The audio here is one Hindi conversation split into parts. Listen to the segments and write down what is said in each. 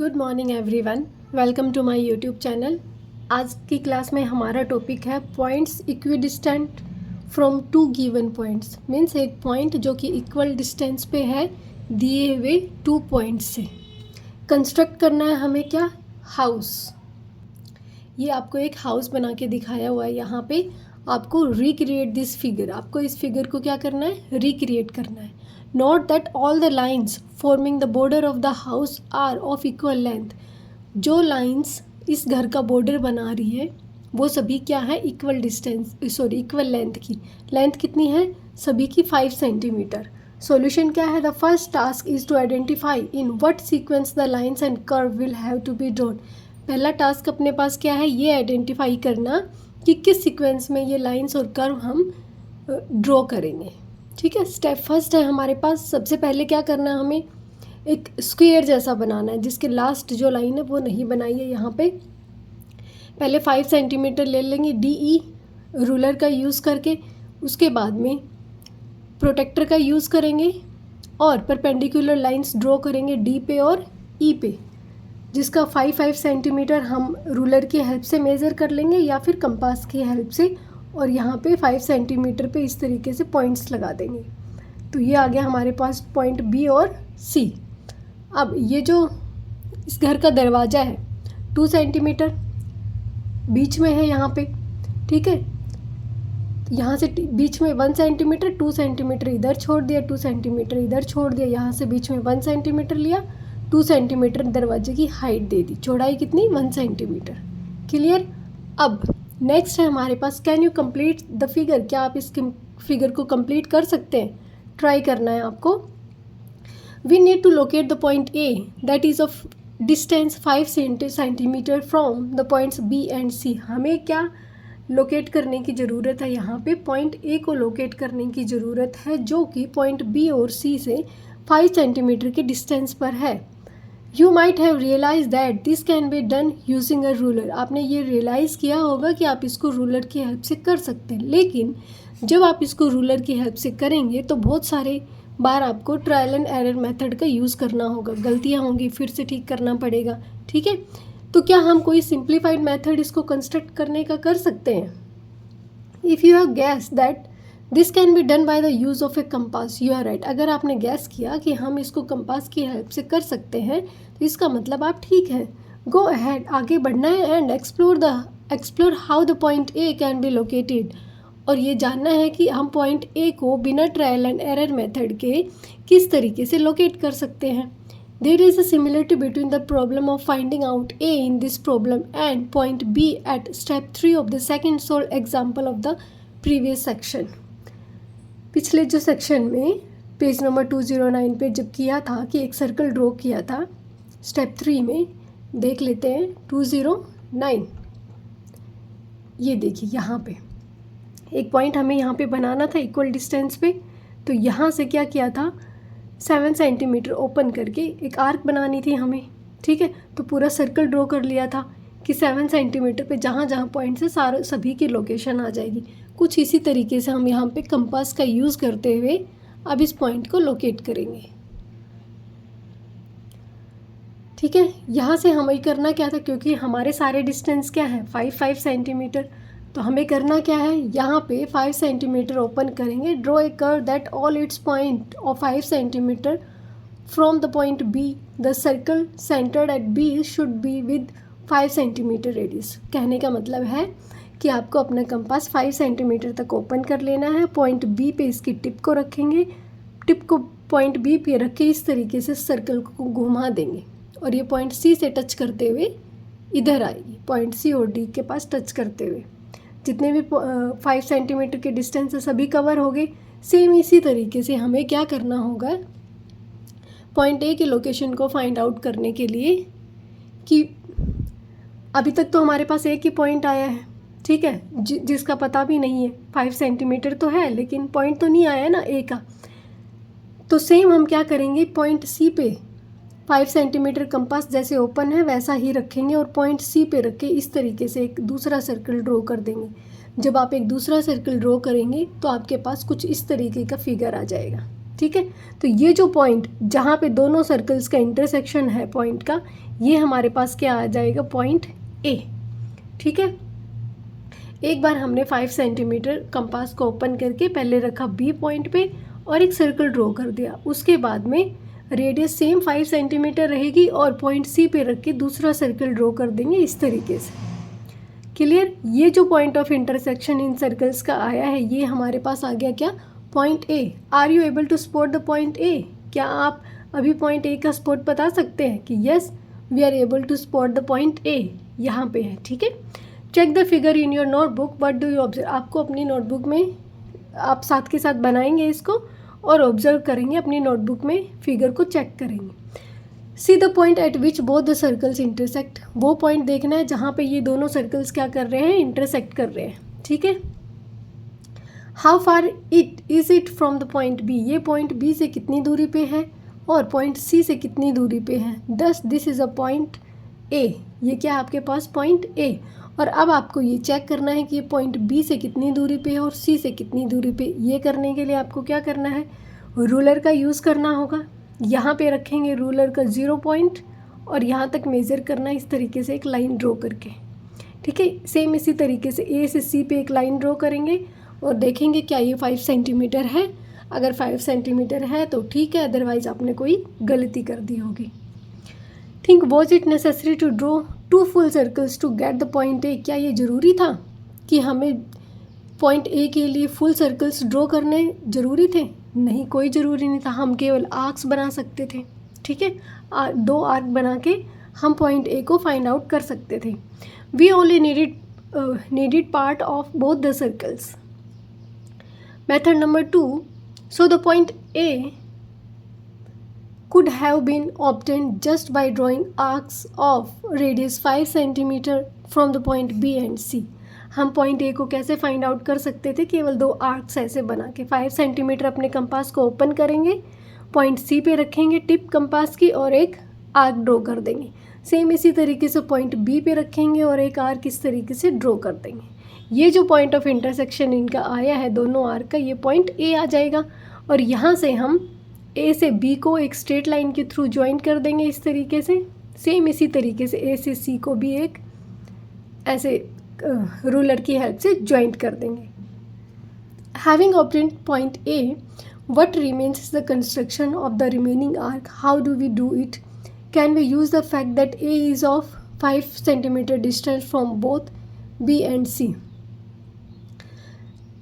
Good morning everyone, welcome to my YouTube channel. आज की क्लास में हमारा टॉपिक है points equidistant from two given points. Means एक पॉइंट जो कि इक्वल डिस्टेंस पे है दिए हुए 2 पॉइंट्स से। कंस्ट्रक्ट करना है हमें क्या, हाउस। ये आपको एक हाउस बना के दिखाया हुआ है यहाँ पे। आपको रिक्रिएट दिस फिगर, आपको इस फिगर को क्या करना है, रिक्रिएट करना है। Note that all the lines forming the border of the house are of equal length. जो लाइन्स इस घर का बॉर्डर बना रही है वो सभी क्या है, इक्वल इक्वल लेंथ की। लेंथ कितनी है सभी की, 5 सेंटीमीटर। सॉल्यूशन क्या है, the first task is to identify in what sequence the lines and curve will have to be drawn. पहला टास्क अपने पास क्या है, ये आइडेंटिफाई करना कि किस सीक्वेंस में ये लाइन्स और कर्व हम ड्रॉ करेंगे। ठीक है, स्टेप फर्स्ट है हमारे पास। सबसे पहले क्या करना है, हमें एक स्क्वायर जैसा बनाना है जिसके लास्ट जो लाइन है वो नहीं बनाई है यहाँ पे। पहले 5 सेंटीमीटर ले लेंगे DE रूलर का यूज़ करके। उसके बाद में प्रोटेक्टर का यूज़ करेंगे और परपेंडिकुलर लाइंस ड्रॉ करेंगे D पे और E पे, जिसका 5 सेंटीमीटर हम रूलर की हेल्प से मेज़र कर लेंगे या फिर कंपास की हेल्प से, और यहाँ पे 5 सेंटीमीटर पे इस तरीके से पॉइंट्स लगा देंगे। तो ये आ गया हमारे पास पॉइंट B और C। अब ये जो इस घर का दरवाज़ा है 2 सेंटीमीटर बीच में है यहाँ पे, ठीक है। यहाँ से बीच में 1 सेंटीमीटर, 2 सेंटीमीटर इधर छोड़ दिया, 2 सेंटीमीटर इधर छोड़ दिया, यहाँ से बीच में 1 सेंटीमीटर लिया, 2 सेंटीमीटर दरवाजे की हाइट दे दी, चौड़ाई कितनी, 1 सेंटीमीटर। क्लियर। अब नेक्स्ट है हमारे पास, can you complete the figure. क्या आप इस फिगर को कंप्लीट कर सकते हैं, ट्राई करना है आपको। We need to locate the point A that is of distance 5 centimetre from the points B and C। हमें क्या लोकेट करने की ज़रूरत है, यहाँ पे पॉइंट A को लोकेट करने की ज़रूरत है जो कि पॉइंट B और C से 5 सेंटीमीटर के डिस्टेंस पर है। You might have realise that this can be done using a ruler. आपने ये रियलाइज़ किया होगा कि आप इसको रूलर की हेल्प से कर सकते हैं, लेकिन जब आप इसको रूलर की हेल्प से करेंगे तो बहुत सारे बार आपको ट्रायल एंड एरर मेथड का यूज़ करना होगा, गलतियाँ होंगी, फिर से ठीक करना पड़ेगा। ठीक है, तो क्या हम कोई सिंप्लीफाइड मेथड इसको कंस्ट्रक्ट करने का कर सकते हैं। If you have guess that this can be done by the use of a compass, you are right. अगर आपने गैस किया कि हम इसको कंपास की हेल्प से कर सकते हैं तो इसका मतलब आप ठीक है। गो अहेड, आगे बढ़ना है and explore how the point A can be located. और ये जानना है कि हम पॉइंट A को बिना ट्रायल एंड एरर मेथड के किस तरीके से लोकेट कर सकते हैं। There is a similarity between the problem of finding out A in this problem and point B at step 3 of the second solve example of the previous section. पिछले जो सेक्शन में पेज नंबर 209 पे जब किया था कि एक सर्कल ड्रॉ किया था, स्टेप 3 में देख लेते हैं 209। ये देखिए यहाँ पे एक पॉइंट हमें यहाँ पे बनाना था इक्वल डिस्टेंस पे। तो यहाँ से क्या किया था, 7 सेंटीमीटर ओपन करके एक आर्क बनानी थी हमें। ठीक है, तो पूरा सर्कल ड्रॉ कर लिया था कि 7 सेंटीमीटर पे जहाँ जहाँ पॉइंट से सभी की लोकेशन आ जाएगी। कुछ इसी तरीके से हम यहाँ पे कंपास का यूज़ करते हुए अब इस पॉइंट को लोकेट करेंगे। ठीक है, यहाँ से हमें करना क्या था, क्योंकि हमारे सारे डिस्टेंस क्या है, 5 सेंटीमीटर। तो हमें करना क्या है, यहाँ पे 5 सेंटीमीटर ओपन करेंगे। Draw a curve that all its point of 5 centimetre from the point B। The circle centred at B should be with 5 centimetre radius. कहने का मतलब है कि आपको अपना कंपास 5 सेंटीमीटर तक ओपन कर लेना है। पॉइंट B पे इसकी टिप को रखेंगे, टिप को पॉइंट B पे रख के इस तरीके से सर्कल को घुमा देंगे और ये पॉइंट C से टच करते हुए इधर आएगी, पॉइंट C और D के पास टच करते हुए। जितने भी 5 सेंटीमीटर के डिस्टेंस है सभी कवर हो गए। सेम इसी तरीके से हमें क्या करना होगा, पॉइंट A की लोकेशन को फाइंड आउट करने के लिए कि अभी तक तो हमारे पास एक ही पॉइंट आया है, ठीक है, जिसका पता भी नहीं है। 5 सेंटीमीटर तो है लेकिन पॉइंट तो नहीं आया है ना A का। तो सेम हम क्या करेंगे, पॉइंट C पे 5 सेंटीमीटर कंपास जैसे ओपन है वैसा ही रखेंगे और पॉइंट C पे रख के इस तरीके से एक दूसरा सर्कल ड्रॉ कर देंगे। जब आप एक दूसरा सर्कल ड्रॉ करेंगे तो आपके पास कुछ इस तरीके का फिगर आ जाएगा। ठीक है। तो ये जो पॉइंट जहाँ पे दोनों सर्कल्स का इंटरसेक्शन है पॉइंट का, ये हमारे पास क्या आ जाएगा, पॉइंट ए। ठीक है। एक बार हमने 5 सेंटीमीटर कंपास को ओपन करके पहले रखा बी पॉइंट पे और एक सर्कल ड्रॉ कर दिया। उसके बाद में रेडियस सेम 5 सेंटीमीटर रहेगी और पॉइंट सी पे रख के दूसरा सर्कल ड्रॉ कर देंगे इस तरीके से। क्लियर। ये जो point of intersection in circles का आया है, ये हमारे पास आ गया क्या, point A. Are you able to spot the point A? क्या आप अभी पॉइंट ए का स्पॉट बता सकते हैं कि yes we are able to spot the point A, यहाँ पे है। ठीक है। Check the figure in your notebook, what do you observe? आपको अपनी नोटबुक में आप साथ के साथ बनाएंगे इसको और ऑब्जर्व करेंगे, अपनी नोटबुक में फिगर को चेक करेंगे। See the point eight which both the circles intersect, वो पॉइंट देखना है जहाँ पे ये दोनों सर्कल्स क्या कर रहे हैं, इंटरसेक्ट कर रहे हैं। ठीक है। How far it from the point B, ये पॉइंट बी से कितनी दूरी पे है और पॉइंट सी से कितनी दूरी पे है। दस this is a point A, ये क्या है आपके पास, पॉइंट ए। और अब आपको ये चेक करना है कि ये पॉइंट बी से कितनी दूरी पे है और सी से कितनी दूरी पे। ये करने के लिए आपको क्या करना है, रूलर का यूज़ करना होगा। यहाँ पे रखेंगे रूलर का 0 पॉइंट और यहाँ तक मेज़र करना है इस तरीके से एक लाइन ड्रॉ करके। ठीक है। सेम इसी तरीके से ए से सी पे एक लाइन ड्रॉ करेंगे और देखेंगे क्या ये 5 सेंटीमीटर है। अगर 5 सेंटीमीटर है तो ठीक है, अदरवाइज आपने कोई गलती कर दी होगी। Think was it necessary to draw 2 full circles to get the point A, क्या ये ज़रूरी था कि हमें पॉइंट ए के लिए फुल सर्कल्स ड्रॉ करने ज़रूरी थे? नहीं, कोई ज़रूरी नहीं था, हम केवल आर्क्स बना सकते थे। ठीक है। 2 आर्क बना के हम पॉइंट ए को फाइंड आउट कर सकते थे। We only needed part of both the circles. Method number 2, so the point A could have been obtained just by drawing arcs of radius 5 cm from the point B and C. हम पॉइंट ए को कैसे फाइंड आउट कर सकते थे, केवल 2 आर्क्स ऐसे बना के 5 सेंटीमीटर अपने कंपास को ओपन करेंगे, पॉइंट सी पे रखेंगे टिप कंपास की और एक आर्क ड्रॉ कर देंगे। सेम इसी तरीके से पॉइंट बी पे रखेंगे और एक आर्क इस तरीके से ड्रॉ कर देंगे। ये जो पॉइंट ऑफ इंटरसेक्शन इनका आया है दोनों आर्क का, ये पॉइंट ए आ जाएगा और यहाँ से हम ए से बी को एक स्ट्रेट लाइन के थ्रू ज्वाइन कर देंगे इस तरीके से। सेम इसी तरीके से ए से सी को भी एक ऐसे रूलर की हेल्प से ज्वाइंट कर देंगे। Having obtained point A, what remains is the construction of the remaining arc. How do we do it? Can we use the fact that A is of 5 cm distance from both B and C?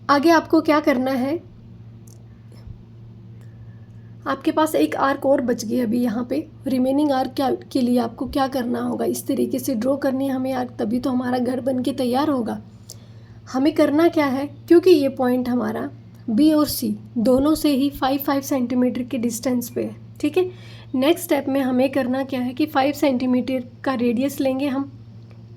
आगे आपको क्या करना है, आपके पास एक आर्क और बच गई अभी यहाँ पे। रिमेनिंग आर्क के लिए आपको क्या करना होगा, इस तरीके से ड्रॉ करनी है हमें आर्क, तभी तो हमारा घर बन के तैयार होगा। हमें करना क्या है, क्योंकि ये पॉइंट हमारा बी और सी दोनों से ही 5 सेंटीमीटर के डिस्टेंस पे है। ठीक है। नेक्स्ट स्टेप में हमें करना क्या है कि 5 सेंटीमीटर का रेडियस लेंगे हम।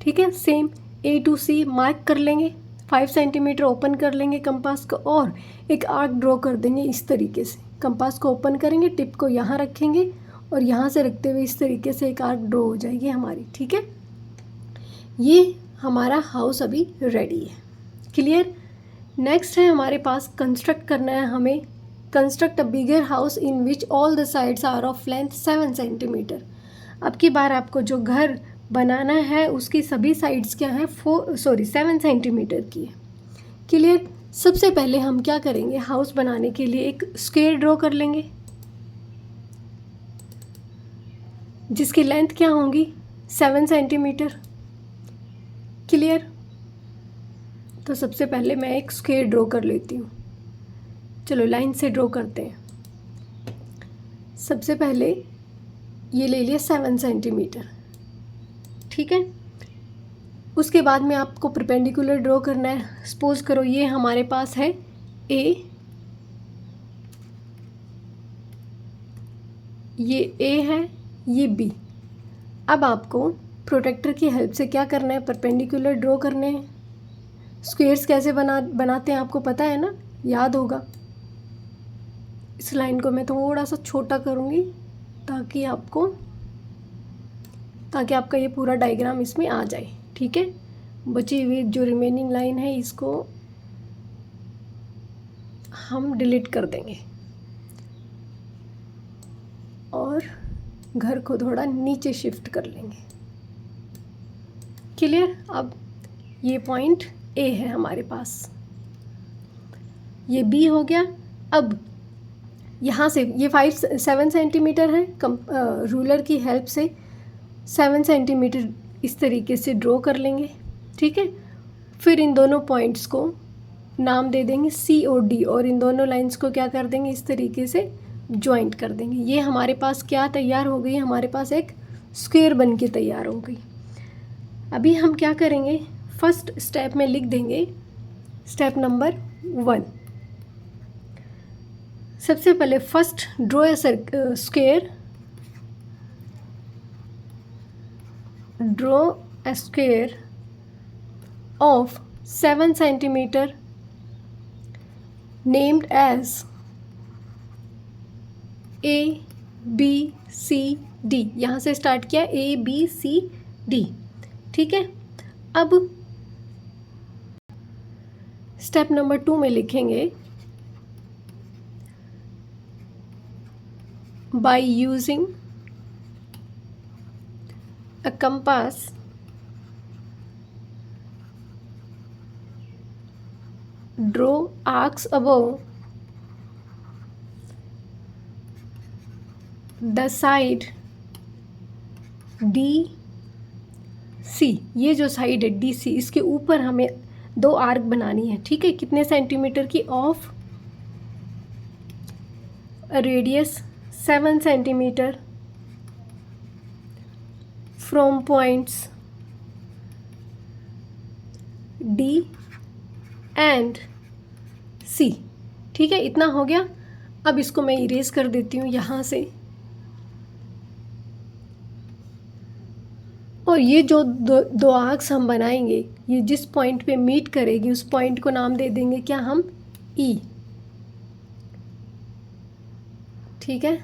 ठीक है। Same A to C mark कर लेंगे, 5 सेंटीमीटर ओपन कर लेंगे कंपास को और एक आर्क ड्रॉ कर देंगे इस तरीके से। कंपास को ओपन करेंगे, टिप को यहाँ रखेंगे और यहाँ से रखते हुए इस तरीके से एक आर्क ड्रॉ हो जाएगी हमारी। ठीक है। ये हमारा हाउस अभी रेडी है। क्लियर। नेक्स्ट है हमारे पास कंस्ट्रक्ट करना है हमें, construct a bigger house in which all the sides are of length 7 centimetre. अब की बार आपको जो घर बनाना है उसकी सभी साइड्स क्या है, 7 सेंटीमीटर की है। क्लियर। सबसे पहले हम क्या करेंगे, हाउस बनाने के लिए एक स्क्वायर ड्रॉ कर लेंगे जिसकी लेंथ क्या होगी, 7 सेंटीमीटर। क्लियर। तो सबसे पहले मैं एक स्क्वायर ड्रॉ कर लेती हूँ। चलो लाइन से ड्रॉ करते हैं। सबसे पहले ये ले लिया 7 सेंटीमीटर। ठीक है। उसके बाद में आपको परपेंडिकुलर ड्रॉ करना है। सपोज करो ये हमारे पास है ए, ये ए है, ये बी। अब आपको प्रोटेक्टर की हेल्प से क्या करना है, परपेंडिकुलर ड्रॉ करने हैं। स्क्वेयर्स कैसे बनाते हैं आपको पता है ना, याद होगा। इस लाइन को मैं थोड़ा सा छोटा करूँगी ताकि आपका ये पूरा डायग्राम इसमें आ जाए। ठीक है। बची हुई जो रिमेनिंग लाइन है इसको हम डिलीट कर देंगे। घर को थोड़ा नीचे शिफ्ट कर लेंगे। क्लियर। अब ये पॉइंट ए है हमारे पास, ये बी हो गया। अब यहाँ से ये 7 सेंटीमीटर है, रूलर की हेल्प से 7 सेंटीमीटर इस तरीके से ड्रॉ कर लेंगे। ठीक है, फिर इन दोनों पॉइंट्स को नाम दे देंगे सी और डी, और इन दोनों लाइंस को क्या कर देंगे, इस तरीके से जॉइंट कर देंगे। ये हमारे पास क्या तैयार हो गई, हमारे पास एक स्क्वायर बन के तैयार हो गई। अभी हम क्या करेंगे, फर्स्ट स्टेप में लिख देंगे स्टेप नंबर 1। सबसे पहले first draw a square, draw a square of 7 centimeter named as A B C D। यहाँ से स्टार्ट किया A B C D। ठीक है, अब स्टेप नंबर 2 में लिखेंगे by using a compass draw arcs above the side D C। ये जो साइड है डी सी, इसके ऊपर हमें 2 आर्क बनानी है। ठीक है, कितने सेंटीमीटर की, of radius 7 centimetre from points D and C। ठीक है, इतना हो गया। अब इसको मैं इरेज कर देती हूँ यहाँ से, और ये जो दो आर्क्स हम बनाएंगे, ये जिस पॉइंट पे मीट करेगी उस पॉइंट को नाम दे देंगे क्या हम, E। ठीक है,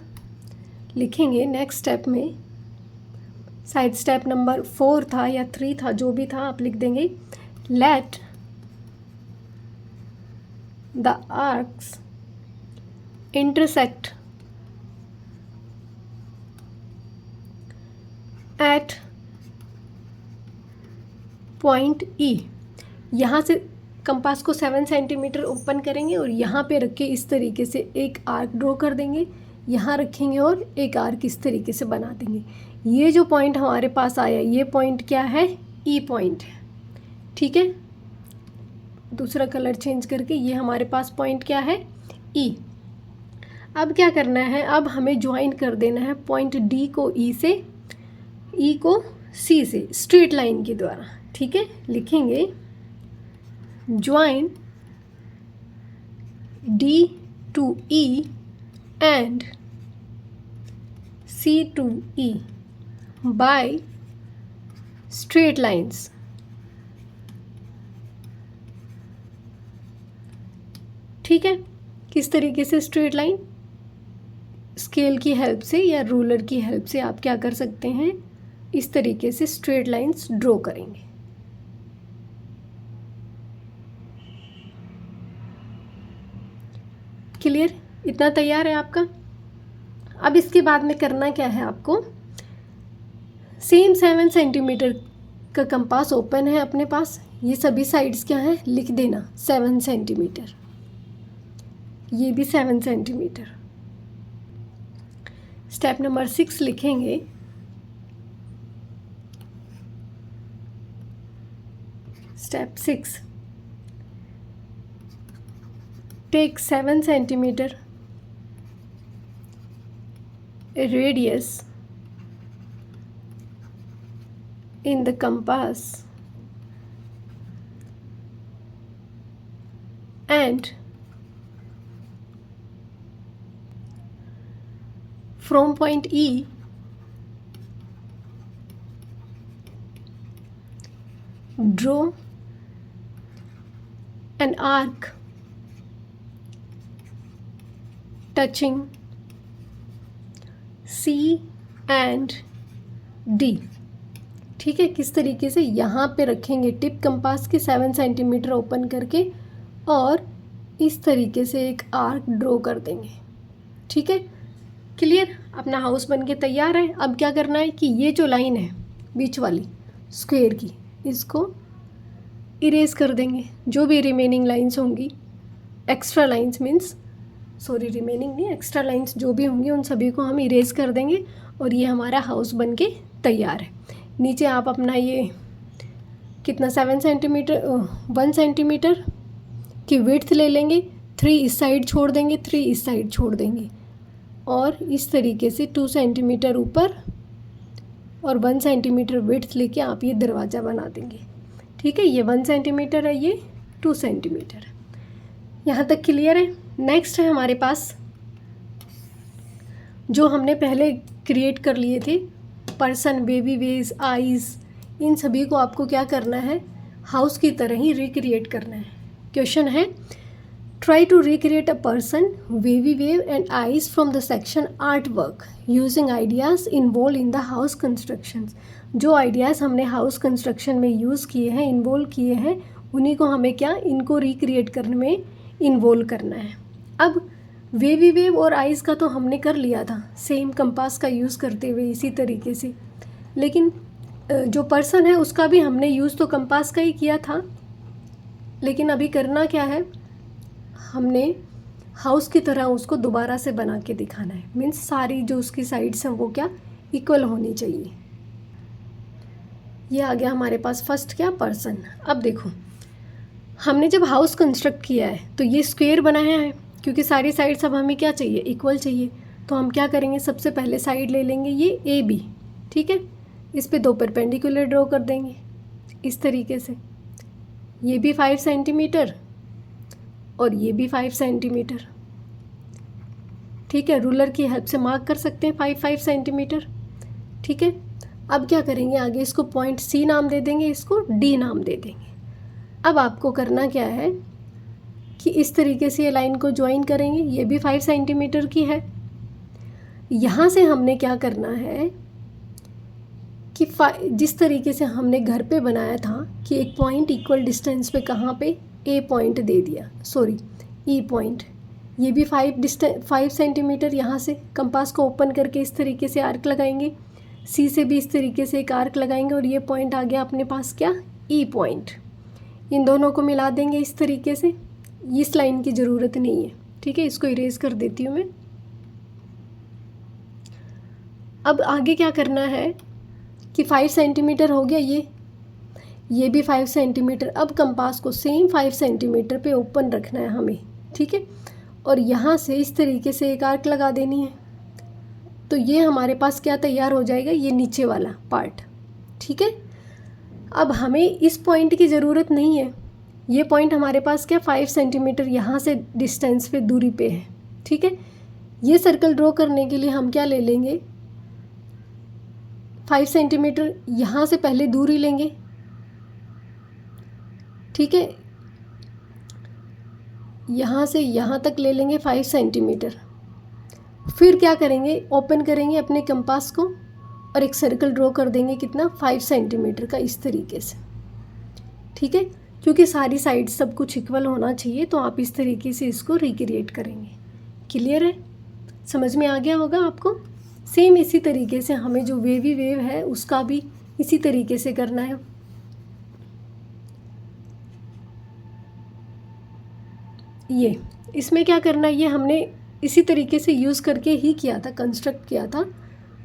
लिखेंगे नेक्स्ट स्टेप में, शायद स्टेप नंबर 4 था या 3 था, जो भी था आप लिख देंगे, late the arcs intersect at point E। यहाँ से कंपास को 7 सेंटीमीटर ओपन करेंगे और यहाँ पे रख के इस तरीके से एक आर्क ड्रॉ कर देंगे, यहाँ रखेंगे और एक आर्क इस तरीके से बना देंगे। ये जो पॉइंट हमारे पास आया, ये पॉइंट क्या है, ई पॉइंट है। ठीक है, दूसरा कलर चेंज करके ये हमारे पास पॉइंट क्या है, ई। अब क्या करना है, अब हमें ज्वाइन कर देना है पॉइंट डी को ई से, ई को सी से, स्ट्रेट लाइन के द्वारा। ठीक है, लिखेंगे join D to E and C to E by straight lines. ठीक है, किस तरीके से स्ट्रेट लाइन, स्केल की हेल्प से या रूलर की हेल्प से आप क्या कर सकते हैं, इस तरीके से स्ट्रेट लाइंस ड्रॉ करेंगे। क्लियर, इतना तैयार है आपका। अब इसके बाद में करना क्या है आपको, सेम 7 सेंटीमीटर का कंपास ओपन है अपने पास, ये सभी साइड्स क्या है लिख देना, 7 सेंटीमीटर, ये भी 7 सेंटीमीटर। स्टेप नंबर 6 लिखेंगे step 6, take 7 centimetre radius in the compass and from point E draw an arc touching C and D। ठीक है, किस तरीके से यहाँ पे रखेंगे टिप कंपास के 7 सेंटीमीटर ओपन करके और इस तरीके से एक आर्क ड्रॉ कर देंगे। ठीक है, क्लियर, अपना हाउस बन के तैयार है। अब क्या करना है कि ये जो लाइन है बीच वाली स्क्वायर की, इसको इरेज कर देंगे। जो भी रिमेनिंग लाइंस होंगी, extra lines means sorry remaining नहीं, एक्स्ट्रा लाइंस जो भी होंगी उन सभी को हम इरेज कर देंगे और ये हमारा हाउस बन के तैयार है। नीचे आप अपना ये कितना 7 सेंटीमीटर 1 सेंटीमीटर की विड्थ ले लेंगे, 3 इस साइड छोड़ देंगे, 3 इस साइड छोड़ देंगे और इस तरीके से 2 सेंटीमीटर ऊपर और 1 सेंटीमीटर विड्थ लेके आप ये दरवाज़ा बना देंगे। ठीक है, ये 1 सेंटीमीटर है, ये 2 सेंटीमीटर है। यहाँ तक क्लियर है। नेक्स्ट है हमारे पास जो हमने पहले क्रिएट कर लिए थे पर्सन, बेबी वेज, आईज़, इन सभी को आपको क्या करना है, हाउस की तरह ही रिक्रिएट करना है। क्वेश्चन है try to recreate a person, baby wave and eyes from the section art work using ideas involve in the house construction. जो आइडियाज़ हमने हाउस कंस्ट्रक्शन में यूज़ किए हैं, इन्वॉल्व किए हैं, उन्हीं को हमें क्या इनको रिक्रिएट करने में इन्वॉल्व करना है। अब बेबी वेव और आइज़ का तो हमने कर लिया था सेम कंपास का यूज़ करते हुए इसी तरीके से, लेकिन जो पर्सन है उसका भी हमने यूज़ तो कंपास का ही किया था, लेकिन अभी करना क्या है, हमने हाउस की तरह उसको दोबारा से बना के दिखाना है। मीन्स सारी जो उसकी साइड्स हैं वो क्या इक्वल होनी चाहिए। ये आ गया हमारे पास फर्स्ट क्या पर्सन। अब देखो हमने जब हाउस कंस्ट्रक्ट किया है तो ये स्क्वायर बनाया है, क्योंकि सारी साइड्स अब हमें क्या चाहिए, इक्वल चाहिए। तो हम क्या करेंगे, सबसे पहले साइड ले लेंगे ये ए बी, ठीक है, इस पे 2 परपेंडिकुलर ड्रॉ कर देंगे इस तरीके से। ये भी 5 सेंटीमीटर और ये भी 5 सेंटीमीटर, ठीक है, रूलर की हेल्प से मार्क कर सकते हैं 5-5 सेंटीमीटर, ठीक है। अब क्या करेंगे, आगे इसको पॉइंट सी नाम दे देंगे, इसको डी नाम दे देंगे। अब आपको करना क्या है कि इस तरीके से ये लाइन को ज्वाइन करेंगे, ये भी 5 सेंटीमीटर की है। यहाँ से हमने क्या करना है कि जिस तरीके से हमने घर पे बनाया था कि एक पॉइंट इक्वल डिस्टेंस पे कहाँ पे ए पॉइंट दे दिया, सॉरी ई पॉइंट, ये भी 5 सेंटीमीटर। यहाँ से कंपास को ओपन करके इस तरीके से आर्क लगाएंगे, सी से भी इस तरीके से एक आर्क लगाएंगे और ये पॉइंट आ गया अपने पास क्या, ई पॉइंट। इन दोनों को मिला देंगे इस तरीके से। इस लाइन की ज़रूरत नहीं है, ठीक है, इसको इरेज कर देती हूँ मैं। अब आगे क्या करना है कि 5 सेंटीमीटर हो गया, ये भी 5 सेंटीमीटर। अब कंपास को सेम 5 सेंटीमीटर पे ओपन रखना है हमें, ठीक है, और यहाँ से इस तरीके से एक आर्क लगा देनी है। तो ये हमारे पास क्या तैयार हो जाएगा, ये नीचे वाला पार्ट, ठीक है। अब हमें इस पॉइंट की ज़रूरत नहीं है, ये पॉइंट हमारे पास क्या 5 सेंटीमीटर यहाँ से डिस्टेंस पे दूरी पे है, ठीक है। ये सर्कल ड्रॉ करने के लिए हम क्या ले लेंगे, 5 सेंटीमीटर यहाँ से पहले दूरी लेंगे, ठीक है, यहाँ से यहाँ तक ले लेंगे 5 सेंटीमीटर। फिर क्या करेंगे, ओपन करेंगे अपने कंपास को और एक सर्कल ड्रॉ कर देंगे कितना, 5 सेंटीमीटर का इस तरीके से, ठीक है। क्योंकि सारी साइड सब कुछ इक्वल होना चाहिए, तो आप इस तरीके से इसको रिक्रिएट करेंगे। क्लियर है, समझ में आ गया होगा आपको। सेम इसी तरीके से हमें जो वेवी वेव है उसका भी इसी तरीके से करना है। ये इसमें क्या करना है, ये हमने इसी तरीके से यूज़ करके ही किया था, कंस्ट्रक्ट किया था,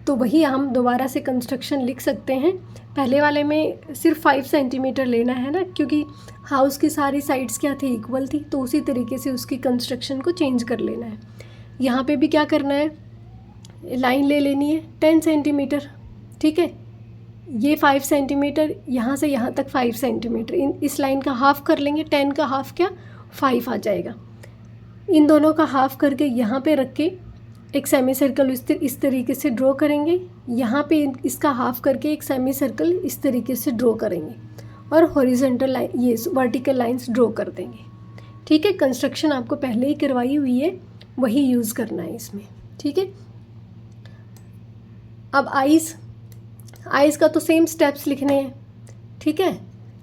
तो वही हम दोबारा से कंस्ट्रक्शन लिख सकते हैं। पहले वाले में सिर्फ 5 सेंटीमीटर लेना है ना, क्योंकि हाउस की सारी साइड्स क्या थी, इक्वल थी, तो उसी तरीके से उसकी कंस्ट्रक्शन को चेंज कर लेना है। यहाँ पे भी क्या करना है, लाइन ले लेनी है 10 सेंटीमीटर, ठीक है, ये 5 सेंटीमीटर, यहाँ से यहाँ तक 5 सेंटीमीटर, इस लाइन का हाफ़ कर लेंगे, 10 का हाफ़ क्या 5 आ जाएगा। इन दोनों का हाफ़ करके यहाँ पे रख के एक सेमी सर्कल इस तरीके से ड्रॉ करेंगे, यहाँ पे इसका हाफ़ करके एक सेमी सर्कल इस तरीके से ड्रॉ करेंगे और हॉरिजॉन्टल लाइन, ये वर्टिकल लाइंस ड्रॉ कर देंगे, ठीक है। कंस्ट्रक्शन आपको पहले ही करवाई हुई है, वही यूज़ करना है इसमें, ठीक है। अब आइज़ का तो सेम स्टेप्स लिखने हैं, ठीक है,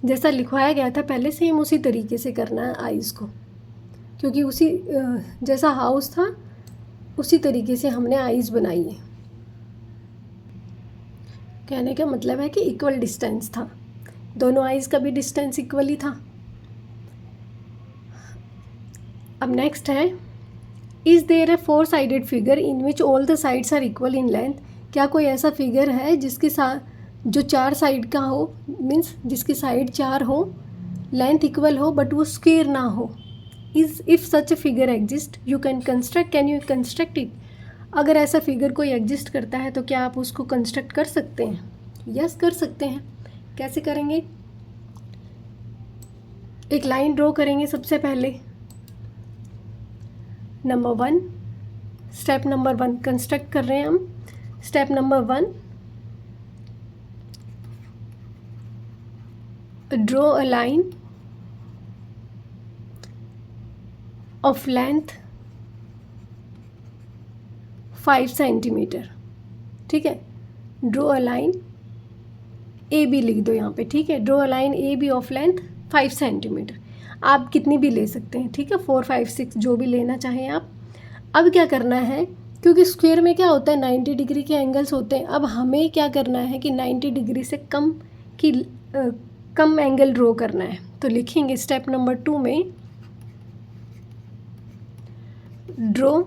जैसा लिखवाया गया था पहले सेम उसी तरीके से करना है आइज़ को, क्योंकि उसी जैसा हाउस था उसी तरीके से हमने आईज बनाई है। कहने का मतलब है कि इक्वल डिस्टेंस था, दोनों आईज का भी डिस्टेंस इक्वल ही था। अब नेक्स्ट है, is there a 4 sided figure in which all the sides are equal in length. क्या कोई ऐसा फिगर है जिसके साथ जो 4 साइड का हो, मीन्स जिसकी साइड 4 हो, लेंथ इक्वल हो बट वो स्क्वेयर ना हो। If such a figure exist you can you construct it. अगर ऐसा फिगर कोई एग्जिस्ट करता है तो क्या आप उसको कंस्ट्रक्ट कर सकते हैं? यस, कर सकते हैं। कैसे करेंगे? एक लाइन ड्रॉ करेंगे सबसे पहले। नंबर 1, स्टेप नंबर 1 कंस्ट्रक्ट कर रहे हैं हम। Step number 1, draw a line of length 5 centimetre. ठीक है, draw a line A B लिख दो यहाँ पे। ठीक है, draw a line A B of length 5 centimetre. आप कितनी भी ले सकते हैं, ठीक है, 4, 5, 6 जो भी लेना चाहें आप। अब क्या करना है, क्योंकि स्क्वायर में क्या होता है 90 डिग्री के एंगल्स होते हैं। अब हमें क्या करना है कि 90 डिग्री से कम एंगल ड्रॉ करना है। तो लिखेंगे स्टेप नंबर 2 में, draw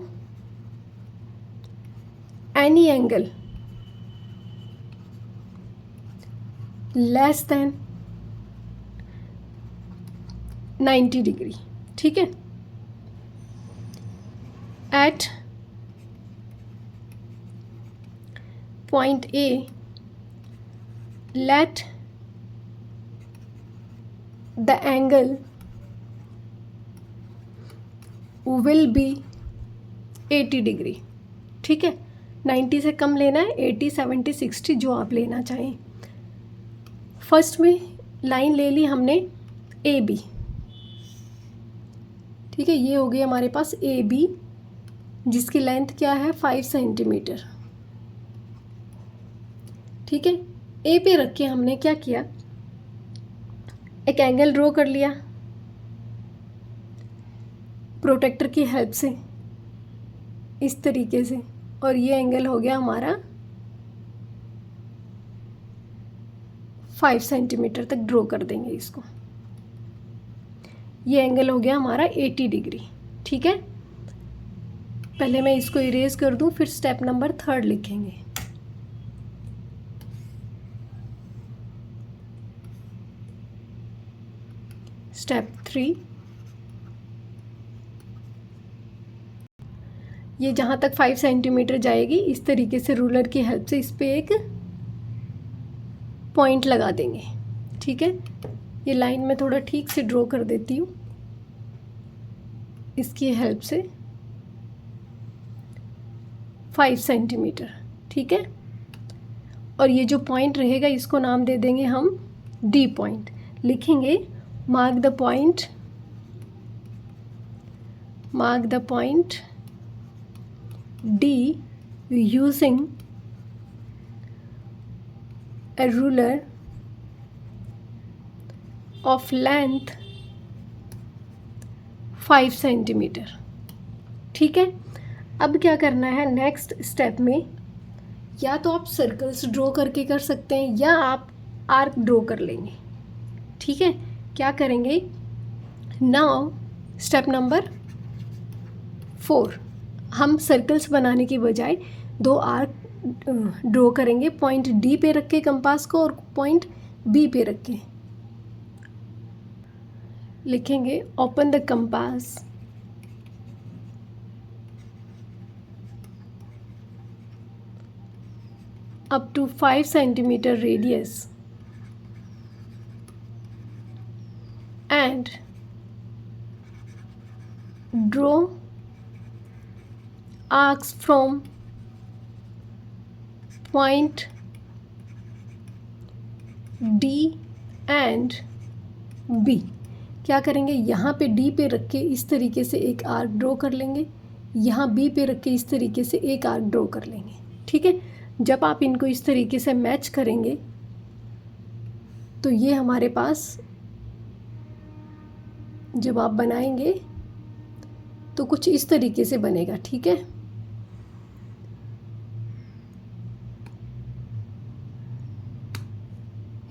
any angle less than 90 degree. ठीक है, at point A let the angle will be 80 degree. ठीक है, 90 से कम लेना है, 80, 70, 60 जो आप लेना चाहें। फर्स्ट में लाइन ले ली हमने ए बी। ठीक है, ये हो गई हमारे पास ए बी, जिसकी लेंथ क्या है 5 सेंटीमीटर। ठीक है, ए पे रख के हमने क्या किया, एक एंगल ड्रॉ कर लिया प्रोटेक्टर की हेल्प से इस तरीके से, और ये एंगल हो गया हमारा 5 सेंटीमीटर तक ड्रॉ कर देंगे इसको। ये एंगल हो गया हमारा 80 डिग्री। ठीक है, पहले मैं इसको इरेज कर दूं, फिर स्टेप नंबर 3 लिखेंगे। स्टेप 3, ये जहाँ तक 5 सेंटीमीटर जाएगी इस तरीके से रूलर की हेल्प से इस पे एक पॉइंट लगा देंगे। ठीक है, ये लाइन में थोड़ा ठीक से ड्रॉ कर देती हूँ इसकी हेल्प से 5 सेंटीमीटर। ठीक है, और ये जो पॉइंट रहेगा इसको नाम दे देंगे हम डी पॉइंट। लिखेंगे mark the point D using a ruler of length 5 centimetre. ठीक है, अब क्या करना है नेक्स्ट स्टेप में, या तो आप सर्कल्स ड्रॉ करके कर सकते हैं या आप आर्क ड्रॉ कर लेंगे। ठीक है, क्या करेंगे नाउ, स्टेप नंबर 4, हम सर्कल्स बनाने की बजाय 2 आर्क ड्रॉ करेंगे, पॉइंट डी पे रख के कंपास को और पॉइंट बी पे रख के। लिखेंगे open the compass up to 5 centimeter radius and draw arcs from point D and B। क्या करेंगे, यहाँ पे D पे रख के इस तरीके से एक आर्क ड्रॉ कर लेंगे, यहाँ B पे रख के इस तरीके से एक आर्क ड्रॉ कर लेंगे। ठीक है, जब आप इनको इस तरीके से मैच करेंगे तो ये हमारे पास जब आप बनाएंगे तो कुछ इस तरीके से बनेगा। ठीक है,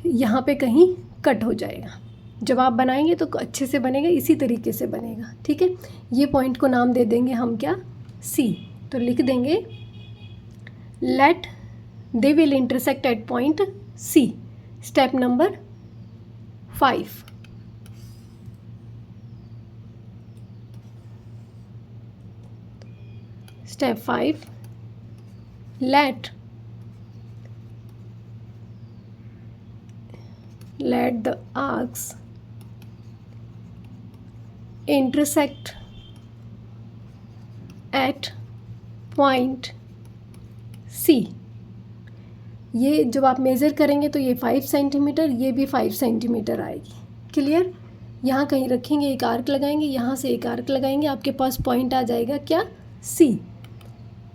यहाँ पे कहीं कट हो जाएगा। जब आप बनाएंगे तो अच्छे से बनेगा, इसी तरीके से बनेगा। ठीक है, ये पॉइंट को नाम दे देंगे हम क्या, सी। तो लिख देंगे let they will intersect at point C. Step number 5, step 5, let the arcs intersect at point C। ये जब आप मेज़र करेंगे तो ये 5 सेंटीमीटर, ये भी 5 सेंटीमीटर आएगी। क्लियर? यहाँ कहीं रखेंगे, एक आर्क लगाएंगे, यहाँ से एक आर्क लगाएंगे, आपके पास पॉइंट आ जाएगा क्या, C।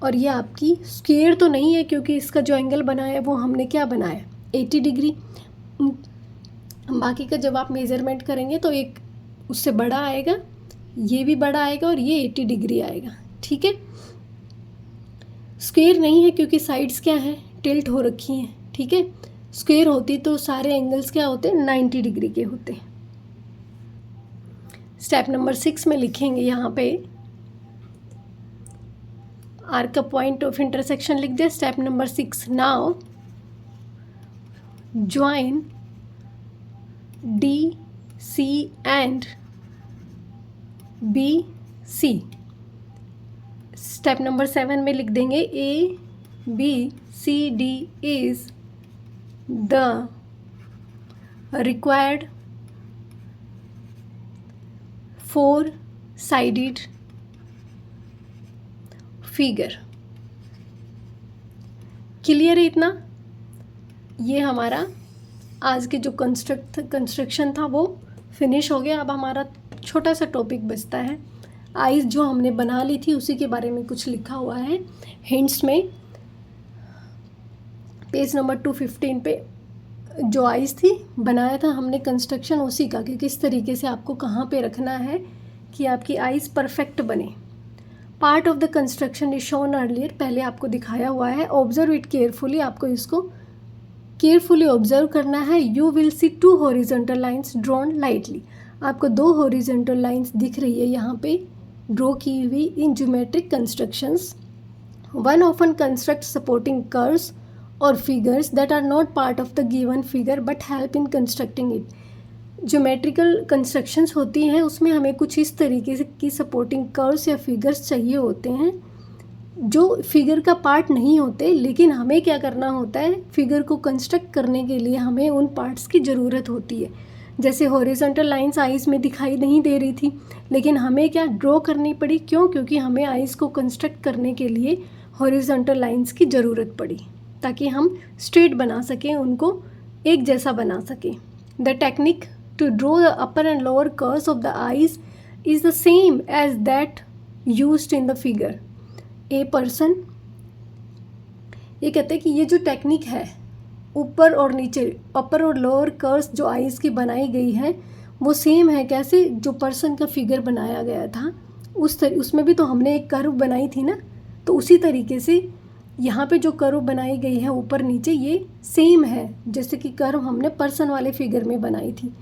और ये आपकी स्क्वायर तो नहीं है, क्योंकि इसका जो एंगल बनाया है वो हमने क्या बनाया, 80 डिग्री। बाकी का जब आप मेज़रमेंट करेंगे तो एक उससे बड़ा आएगा, ये भी बड़ा आएगा और ये 80 डिग्री आएगा। ठीक है, स्क्वायर नहीं है क्योंकि साइड्स क्या हैं, टिल्ट हो रखी हैं। ठीक है, स्क्वायर होती तो सारे एंगल्स क्या होते, 90 डिग्री के होते। स्टेप नंबर 6 में लिखेंगे यहाँ पे आर्क का पॉइंट ऑफ इंटरसेक्शन लिख दिया। Step number 6, now join D C and B C. Step number 7 में लिख देंगे A B C D is the required 4 sided figure. Clear है इतना? ये हमारा आज के जो कंस्ट्रक्शन था वो फिनिश हो गया। अब हमारा छोटा सा टॉपिक बचता है, आइज़ जो हमने बना ली थी उसी के बारे में कुछ लिखा हुआ है हिंट्स में। पेज नंबर 215 पे जो आइज़ थी बनाया था हमने कंस्ट्रक्शन उसी का, कि किस तरीके से आपको कहाँ पे रखना है कि आपकी आइज़ परफेक्ट बने। Part of the construction is shown earlier, पहले आपको दिखाया हुआ है। ऑब्जर्व इट केयरफुली, आपको इसको केयरफुली ऑब्जर्व करना है। You will see 2 horizontal lines drawn lightly, आपको 2 हॉरिजॉन्टल लाइंस दिख रही है यहाँ पे ड्रॉ की हुई इन geometric constructions. One often construct supporting curves और figures that are not part of the given figure but help in constructing it. Geometrical constructions होती हैं, उसमें हमें कुछ इस तरीके से की सपोर्टिंग कर्व्स या फिगर्स चाहिए होते हैं जो फिगर का पार्ट नहीं होते, लेकिन हमें क्या करना होता है, फिगर को कंस्ट्रक्ट करने के लिए हमें उन पार्ट्स की ज़रूरत होती है। जैसे हॉरिजॉन्टल लाइंस आइज़ में दिखाई नहीं दे रही थी, लेकिन हमें क्या ड्रॉ करनी पड़ी, क्यों, क्योंकि हमें आइज़ को कंस्ट्रक्ट करने के लिए हॉरिजॉन्टल लाइंस की ज़रूरत पड़ी, ताकि हम स्ट्रेट बना सकें, उनको एक जैसा बना सकें। The technique to draw the upper and lower curves of the eyes is the same as that used in the figure. A person, ये कहते हैं कि ये जो टेक्निक है ऊपर और नीचे, अपर और लोअर कर्व्स जो आइज़ की बनाई गई है वो सेम है। कैसे, जो पर्सन का फिगर बनाया गया था उसमें भी तो हमने एक कर्व बनाई थी ना, तो उसी तरीके से यहाँ पे जो कर्व बनाई गई है ऊपर नीचे ये सेम है जैसे कि कर्व हमने पर्सन वाले फिगर में बनाई थी।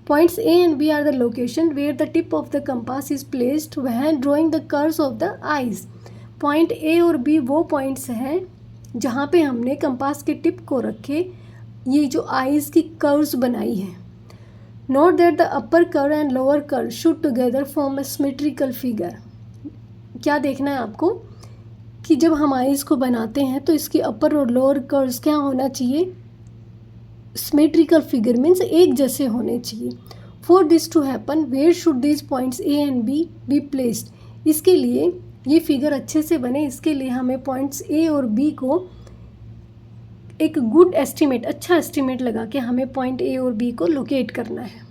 Points A and B are the location where the tip of the compass is placed when drawing the curves of the eyes. Point A और B वो points हैं जहाँ पे हमने कंपास के टिप को रखे ये जो आइज़ की कर्व्स बनाई है। Note that the upper curve and lower curve should together form a symmetrical figure. क्या देखना है आपको कि जब हम आइज़ को बनाते हैं तो इसकी अपर और लोअर कर्व्स क्या होना चाहिए, सिमेट्रिकल फिगर मीन्स एक जैसे होने चाहिए। For this to happen where should this points A and B be placed, इसके लिए ये फिगर अच्छे से बने इसके लिए हमें पॉइंट्स ए और बी को एक गुड एस्टिमेट, अच्छा एस्टिमेट लगा के हमें पॉइंट ए और बी को लोकेट करना है।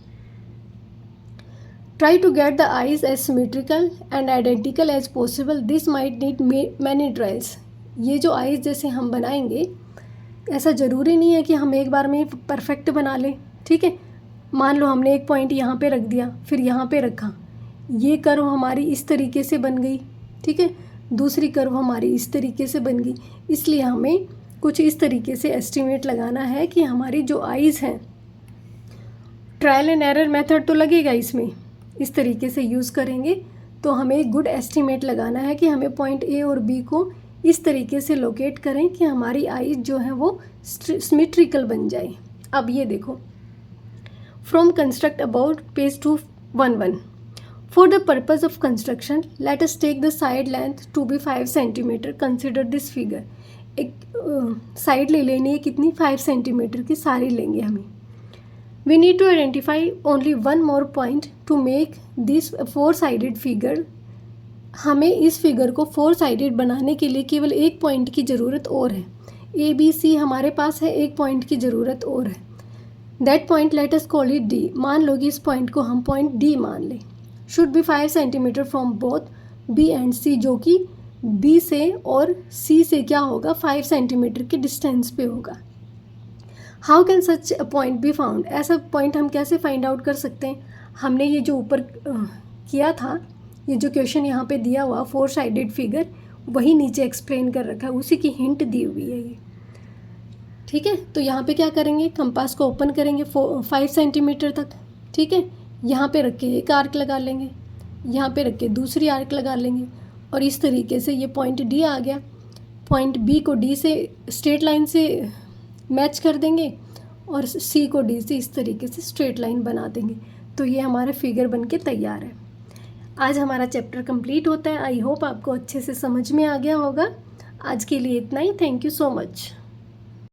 Try to get the eyes as symmetrical and identical as possible, this might need many trials. ये जो आइज जैसे हम बनाएंगे ऐसा ज़रूरी नहीं है कि हम एक बार में परफेक्ट बना लें। ठीक है, मान लो हमने एक पॉइंट यहाँ पे रख दिया, फिर यहाँ पे रखा, ये कर्व हमारी इस तरीके से बन गई। ठीक है, दूसरी कर्व हमारी इस तरीके से बन गई, इसलिए हमें कुछ इस तरीके से एस्टिमेट लगाना है कि हमारी जो आइज़ हैं ट्रायल एंड एरर मेथड तो लगेगा इसमें, इस तरीके से यूज़ करेंगे तो हमें एक गुड एस्टिमेट लगाना है कि हमें पॉइंट ए और बी को इस तरीके से लोकेट करें कि हमारी आईज जो है वो सिमेट्रिकल बन जाए। अब ये देखो, from construct about page 211 for the purpose of construction let us take the side length to be 5 centimetre, consider this figure. एक साइड ले लेनी है कितनी, 5 सेंटीमीटर की सारी लेंगे हमें। We need to identify only one more point to make this four-sided figure। हमें इस फिगर को 4-sided बनाने के लिए केवल एक पॉइंट की ज़रूरत और है। ए बी सी हमारे पास है, एक पॉइंट की ज़रूरत और है। That point let us call it D। मान लो कि इस पॉइंट को हम पॉइंट D मान लें। Should be 5 centimetre from both B and C, जो कि B से और C से क्या होगा, 5 सेंटीमीटर के डिस्टेंस पे होगा। How can such a point be found, ऐसा पॉइंट हम कैसे फाइंड आउट कर सकते हैं। हमने ये जो ऊपर किया था, ये जो क्वेश्चन यहाँ पे दिया हुआ 4-sided फिगर, वही नीचे एक्सप्लेन कर रखा है, उसी की हिंट दी हुई है ये। ठीक है, तो यहाँ पे क्या करेंगे, कंपास को ओपन करेंगे 5 सेंटीमीटर तक। ठीक है, यहाँ पे रख के एक आर्क लगा लेंगे, यहाँ पे रख के दूसरी आर्क लगा लेंगे, और इस तरीके से ये पॉइंट डी आ गया। पॉइंट बी को डी से स्ट्रेट लाइन से मैच कर देंगे और सी को डी से इस तरीके से स्ट्रेट लाइन बना देंगे। तो ये हमारा फिगर बन के तैयार है। आज हमारा चैप्टर कंप्लीट होता है। आई होप आपको अच्छे से समझ में आ गया होगा। आज के लिए इतना ही। Thank you so much.